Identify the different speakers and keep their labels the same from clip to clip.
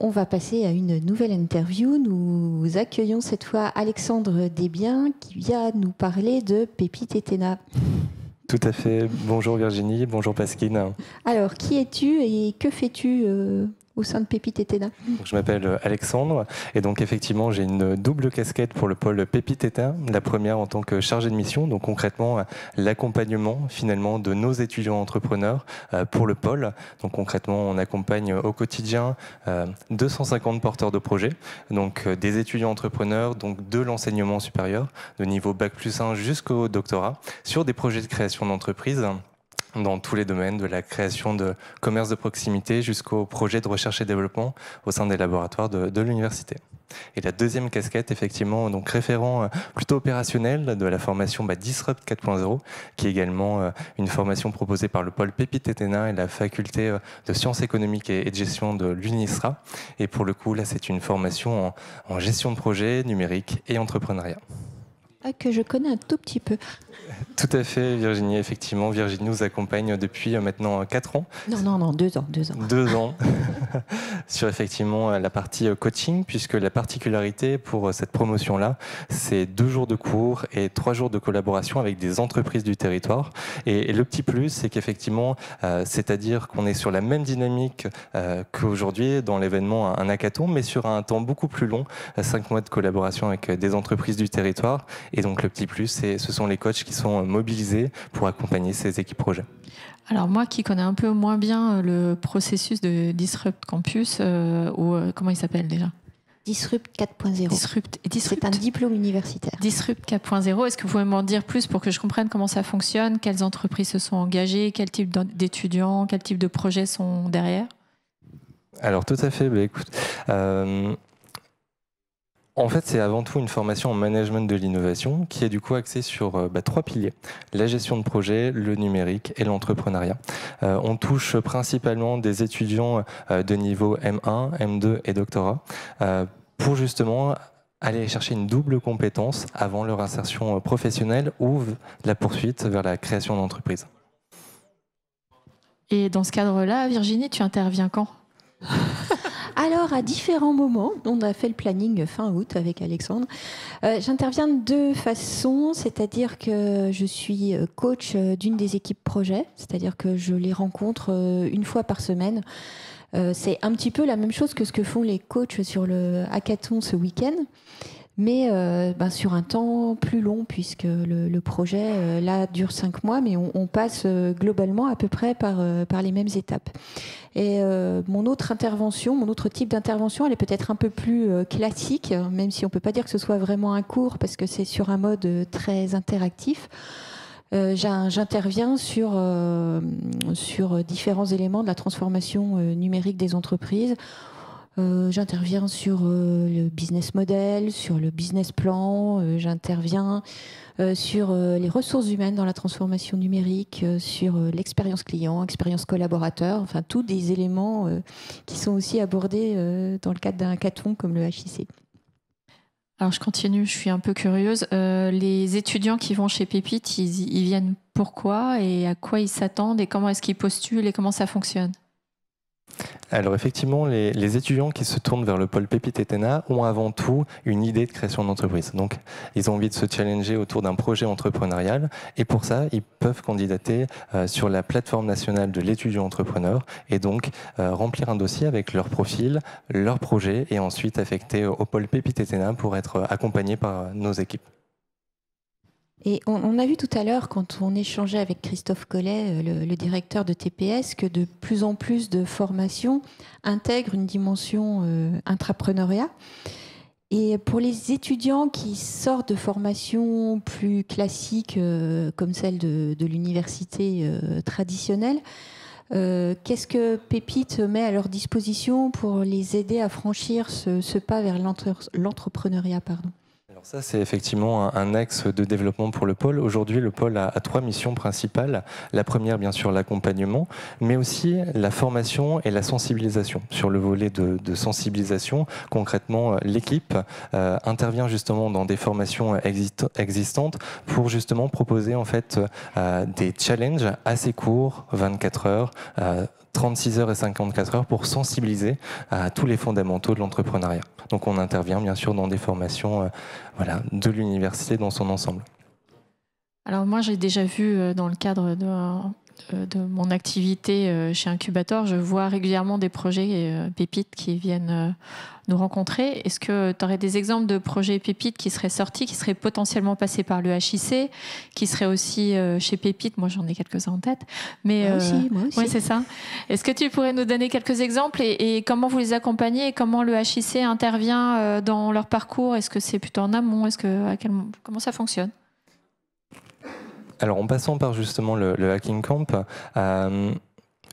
Speaker 1: on va passer à une nouvelle interview. Nous accueillons cette fois Alexandre Desbiens qui vient nous parler de Pépite Etena.
Speaker 2: Tout à fait. Bonjour Virginie, bonjour Pasquine.
Speaker 1: Alors, qui es-tu et que fais-tu au sein de Pépite Etena?
Speaker 2: Je m'appelle Alexandre et donc effectivement j'ai une double casquette pour le pôle Pépite Etena. La première en tant que chargé de mission, donc concrètement l'accompagnement finalement de nos étudiants entrepreneurs pour le pôle. Donc concrètement on accompagne au quotidien 250 porteurs de projets, donc des étudiants entrepreneurs, donc de l'enseignement supérieur, de niveau Bac+1 jusqu'au doctorat, sur des projets de création d'entreprise dans tous les domaines, de la création de commerce de proximité jusqu'au projet de recherche et développement au sein des laboratoires de l'université. Et la deuxième casquette, effectivement, donc référent plutôt opérationnel de la formation Disrupt 4.0, qui est également une formation proposée par le pôle Pépite Etena et la faculté de sciences économiques et de gestion de l'UNISRA. Et pour le coup, là, c'est une formation en gestion de projet, numérique et entrepreneuriat.
Speaker 1: Ah, que je connais un tout petit peu.
Speaker 2: Tout à fait, Virginie. Effectivement, Virginie nous accompagne depuis maintenant 4 ans.
Speaker 1: Non, 2 ans.
Speaker 2: 2 ans sur effectivement la partie coaching, puisque la particularité pour cette promotion-là, c'est 2 jours de cours et 3 jours de collaboration avec des entreprises du territoire. Et le petit plus, c'est qu'effectivement, c'est-à-dire qu'on est sur la même dynamique qu'aujourd'hui dans l'événement Un Hackathon, mais sur un temps beaucoup plus long, 5 mois de collaboration avec des entreprises du territoire. Et donc le petit plus, ce sont les coachs qui sont mobilisés pour accompagner ces équipes projets.
Speaker 3: Alors moi qui connais un peu moins bien le processus de Disrupt Campus, comment il s'appelle déjà ?
Speaker 1: Disrupt 4.0.
Speaker 3: Disrupt.
Speaker 1: C'est un diplôme universitaire.
Speaker 3: Disrupt 4.0, est-ce que vous pouvez m'en dire plus pour que je comprenne comment ça fonctionne, quelles entreprises se sont engagées, quel type d'étudiants, quel type de projets sont derrière ?
Speaker 2: Alors tout à fait, écoute... En fait, c'est avant tout une formation en management de l'innovation qui est du coup axée sur 3 piliers. La gestion de projet, le numérique et l'entrepreneuriat. On touche principalement des étudiants de niveau M1, M2 et doctorat pour justement aller chercher une double compétence avant leur insertion professionnelle ou la poursuite vers la création d'entreprise.
Speaker 3: Et dans ce cadre-là, Virginie, tu interviens quand ?
Speaker 1: Alors, à différents moments, on a fait le planning fin août avec Alexandre. J'interviens de 2 façons, c'est-à-dire que je suis coach d'une des équipes projet, c'est-à-dire que je les rencontre 1 fois par semaine. C'est un petit peu la même chose que ce que font les coachs sur le hackathon ce week-end, mais sur un temps plus long, puisque le projet là dure 5 mois, mais on passe globalement à peu près par les mêmes étapes. Et mon autre type d'intervention, elle est peut-être un peu plus classique, même si on ne peut pas dire que ce soit vraiment un cours, parce que c'est sur un mode très interactif. J'interviens sur différents éléments de la transformation numérique des entreprises. J'interviens sur le business model, sur le business plan, j'interviens sur les ressources humaines dans la transformation numérique, sur l'expérience client, expérience collaborateur, enfin tous des éléments qui sont aussi abordés dans le cadre d'un hackathon comme le HIC.
Speaker 3: Alors je continue, je suis un peu curieuse. Les étudiants qui vont chez Pépite, ils viennent pourquoi et à quoi ils s'attendent et comment est-ce qu'ils postulent et comment ça fonctionne ?
Speaker 2: Alors effectivement, les étudiants qui se tournent vers le pôle Pépite Etena ont avant tout une idée de création d'entreprise. Donc ils ont envie de se challenger autour d'un projet entrepreneurial et pour ça, ils peuvent candidater sur la plateforme nationale de l'étudiant entrepreneur et donc remplir un dossier avec leur profil, leur projet et ensuite affecter au pôle Pépite Etena pour être accompagnés par nos équipes.
Speaker 1: Et on a vu tout à l'heure, quand on échangeait avec Christophe Collet, le directeur de TPS, que de plus en plus de formations intègrent une dimension intrapreneuriat. Et pour les étudiants qui sortent de formations plus classiques, comme celle de l'université traditionnelle, qu'est-ce que Pépite met à leur disposition pour les aider à franchir ce pas vers l'entrepreneuriat,
Speaker 2: Alors ça, c'est effectivement un axe de développement pour le pôle. Aujourd'hui, le pôle a 3 missions principales. La première, bien sûr, l'accompagnement, mais aussi la formation et la sensibilisation. Sur le volet de sensibilisation, concrètement, l'équipe intervient justement dans des formations existantes pour justement proposer en fait des challenges assez courts, 24 heures, 36 heures et 54 heures pour sensibiliser à tous les fondamentaux de l'entrepreneuriat. Donc on intervient bien sûr dans des formations de l'université dans son ensemble.
Speaker 3: Alors moi j'ai déjà vu dans le cadre de mon activité chez Incubator, je vois régulièrement des projets pépites qui viennent nous rencontrer. Est-ce que tu aurais des exemples de projets pépites qui seraient sortis, qui seraient potentiellement passés par le HIC, qui seraient aussi chez Pépite? Moi j'en ai quelques-uns en tête. Mais,
Speaker 1: moi aussi.
Speaker 3: Oui, c'est ça. Est-ce que tu pourrais nous donner quelques exemples et comment vous les accompagnez et comment le HIC intervient dans leur parcours? Est-ce que c'est plutôt en amont? Comment ça fonctionne?
Speaker 2: Alors, en passant par justement le Hacking Camp,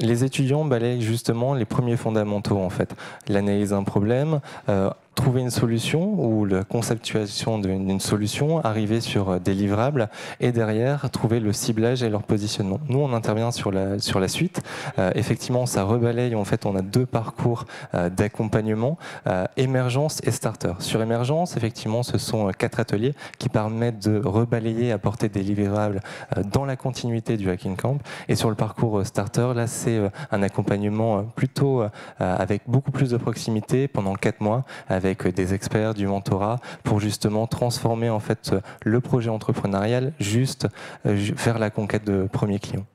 Speaker 2: les étudiants balayent justement les premiers fondamentaux en fait. L'analyse d'un problème, trouver une solution ou la conceptualisation d'une solution, arriver sur des livrables et derrière trouver le ciblage et leur positionnement. Nous, on intervient sur la suite. Effectivement, ça rebalaye. En fait, on a 2 parcours d'accompagnement, émergence et starter. Sur émergence, effectivement, ce sont 4 ateliers qui permettent de rebalayer, apporter des livrables dans la continuité du Hacking Camp. Et sur le parcours starter, là, c'est un accompagnement plutôt avec beaucoup plus de proximité pendant 4 mois, avec des experts, du mentorat, pour justement transformer en fait le projet entrepreneurial juste vers la conquête de premiers clients.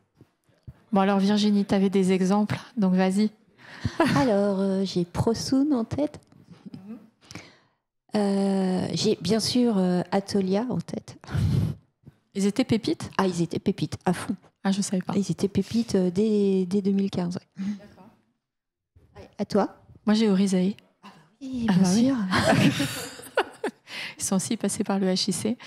Speaker 3: Bon alors Virginie, tu avais des exemples, donc vas-y.
Speaker 1: Alors j'ai Prosoon en tête. J'ai bien sûr Atolia en tête.
Speaker 3: Ils étaient pépites?
Speaker 1: Ah, ils étaient pépites, à fond.
Speaker 3: Ah, je savais pas.
Speaker 1: Ils étaient pépites dès 2015. Ouais. D'accord. À toi?
Speaker 3: Moi j'ai Orizae.
Speaker 1: Oui, bien sûr.
Speaker 3: Ils sont aussi passés par le HIC. Et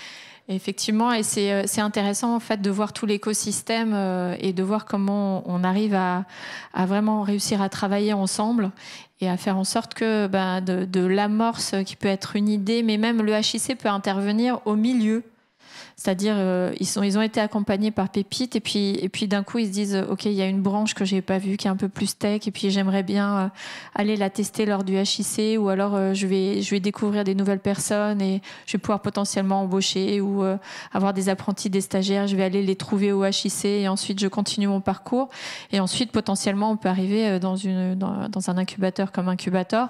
Speaker 3: effectivement, et c'est intéressant en fait de voir tout l'écosystème et de voir comment on arrive à vraiment réussir à travailler ensemble et à faire en sorte que de l'amorce qui peut être une idée, mais même le HIC peut intervenir au milieu. C'est-à-dire, ils ont été accompagnés par Pépite et puis d'un coup, ils se disent, OK, il y a une branche que j'ai pas vue qui est un peu plus tech et puis j'aimerais bien aller la tester lors du HIC ou alors je vais découvrir des nouvelles personnes et je vais pouvoir potentiellement embaucher ou avoir des apprentis, des stagiaires. Je vais aller les trouver au HIC et ensuite je continue mon parcours. Et ensuite, potentiellement, on peut arriver dans un incubateur comme Incubator.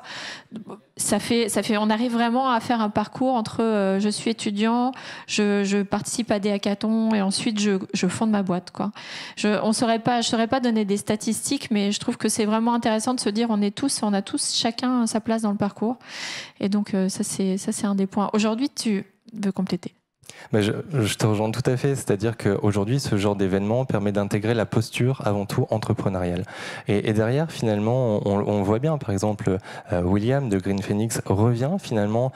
Speaker 3: On arrive vraiment à faire un parcours entre je suis étudiant, je participe à des hackathons et ensuite je fonde ma boîte, quoi. Je saurais pas donner des statistiques, mais je trouve que c'est vraiment intéressant de se dire on a tous chacun sa place dans le parcours. Et donc ça c'est un des points. Aujourd'hui, tu veux compléter?
Speaker 2: Je te rejoins tout à fait, c'est-à-dire qu'aujourd'hui, ce genre d'événement permet d'intégrer la posture avant tout entrepreneuriale. Et derrière, finalement, on voit bien, par exemple, William de Green Phoenix revient finalement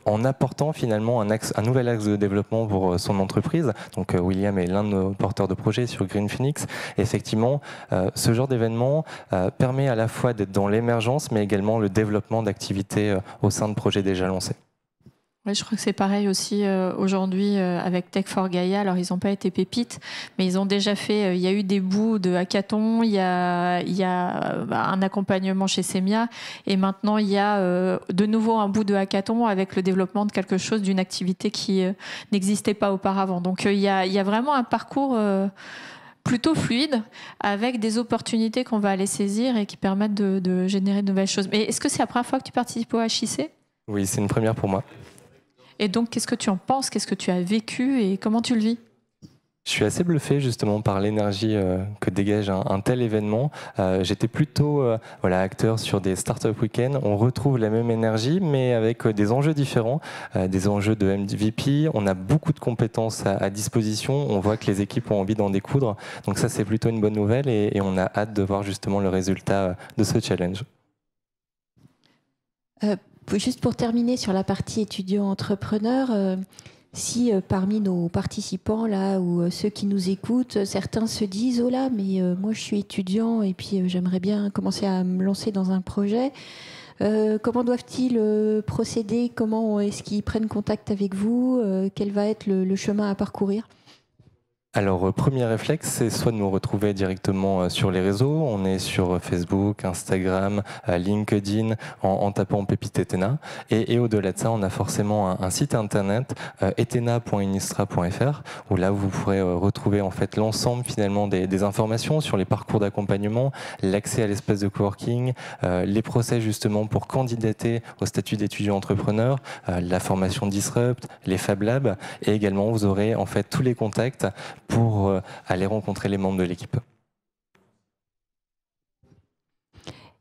Speaker 2: en apportant finalement un nouvel axe de développement pour son entreprise. Donc William est l'un de nos porteurs de projets sur Green Phoenix. Et effectivement, ce genre d'événement permet à la fois d'être dans l'émergence, mais également le développement d'activités au sein de projets déjà lancés.
Speaker 3: Oui, je crois que c'est pareil aussi aujourd'hui avec Tech for Gaia. Alors, ils n'ont pas été pépites, mais ils ont déjà fait... Il y a eu des bouts de hackathon, il y a un accompagnement chez Semia, et maintenant, il y a de nouveau un bout de hackathon avec le développement de quelque chose, d'une activité qui n'existait pas auparavant. Donc, il y a vraiment un parcours... plutôt fluide, avec des opportunités qu'on va aller saisir et qui permettent de générer de nouvelles choses. Mais est-ce que c'est la première fois que tu participes au HIC?
Speaker 2: Oui, c'est une première pour moi.
Speaker 3: Et donc, qu'est-ce que tu en penses? Qu'est-ce que tu as vécu et comment tu le vis?
Speaker 2: Je suis assez bluffé justement par l'énergie que dégage un tel événement. J'étais plutôt acteur sur des Startup Weekend. On retrouve la même énergie, mais avec des enjeux différents, des enjeux de MVP. On a beaucoup de compétences à disposition. On voit que les équipes ont envie d'en découdre. Donc ça, c'est plutôt une bonne nouvelle et on a hâte de voir justement le résultat de ce challenge.
Speaker 1: Juste pour terminer sur la partie étudiant-entrepreneur, si parmi nos participants là ou ceux qui nous écoutent, certains se disent « Oh là, mais moi je suis étudiant et puis j'aimerais bien commencer à me lancer dans un projet », comment doivent-ils procéder? Comment est-ce qu'ils prennent contact avec vous? Quel va être le chemin à parcourir?
Speaker 2: Alors, premier réflexe, c'est soit de nous retrouver directement sur les réseaux. On est sur Facebook, Instagram, LinkedIn, en tapant Pépite Etena. Et au-delà de ça, on a forcément un site internet, etena.unistra.fr, où là, vous pourrez retrouver en fait l'ensemble finalement des informations sur les parcours d'accompagnement, l'accès à l'espace de coworking, les process justement pour candidater au statut d'étudiant entrepreneur, la formation Disrupt, les Fab Labs, et également vous aurez en fait tous les contacts pour aller rencontrer les membres de l'équipe.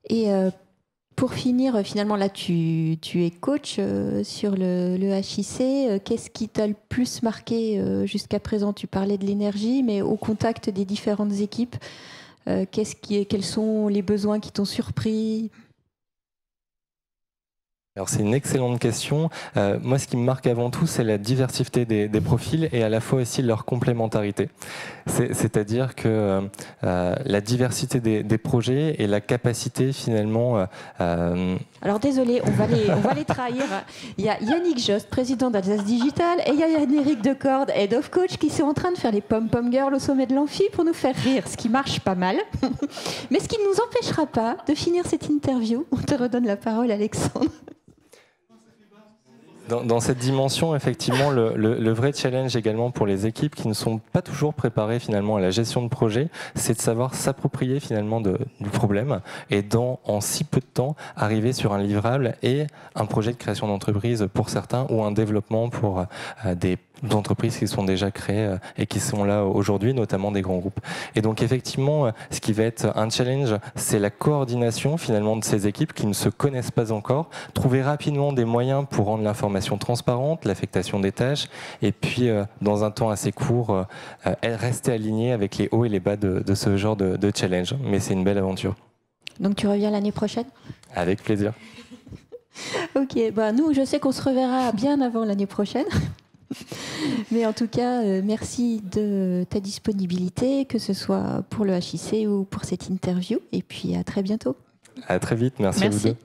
Speaker 1: Et pour finir, finalement, là, tu es coach sur le HIC. Qu'est-ce qui t'a le plus marqué jusqu'à présent? Tu parlais de l'énergie, mais au contact des différentes équipes, quels sont les besoins qui t'ont surpris?
Speaker 2: Alors c'est une excellente question. Moi, ce qui me marque avant tout, c'est la diversité des profils et à la fois aussi leur complémentarité. C'est-à-dire que la diversité des projets et la capacité finalement...
Speaker 1: Alors désolé, on va les trahir. Il y a Yannick Jost, président d'Alsace Digital, et il y a Yann-Éric Decorde, Head of Coach, qui sont en train de faire les pom-pom girls au sommet de l'amphi pour nous faire rire, ce qui marche pas mal. Mais ce qui ne nous empêchera pas de finir cette interview. On te redonne la parole, Alexandre.
Speaker 2: Dans cette dimension, effectivement, le vrai challenge également pour les équipes qui ne sont pas toujours préparées finalement à la gestion de projet, c'est de savoir s'approprier finalement du problème et en si peu de temps arriver sur un livrable et un projet de création d'entreprise pour certains ou un développement pour des entreprises qui sont déjà créées et qui sont là aujourd'hui, notamment des grands groupes. Et donc effectivement, ce qui va être un challenge, c'est la coordination finalement de ces équipes qui ne se connaissent pas encore, trouver rapidement des moyens pour rendre l'information transparente, l'affectation des tâches, et puis dans un temps assez court, rester aligné avec les hauts et les bas de ce genre de challenge. Mais c'est une belle aventure.
Speaker 1: Donc tu reviens l'année prochaine?
Speaker 2: Avec plaisir.
Speaker 1: Ok, nous je sais qu'on se reverra bien avant l'année prochaine. Mais en tout cas, merci de ta disponibilité, que ce soit pour le HIC ou pour cette interview. Et puis à très bientôt.
Speaker 2: À très vite, merci à vous deux.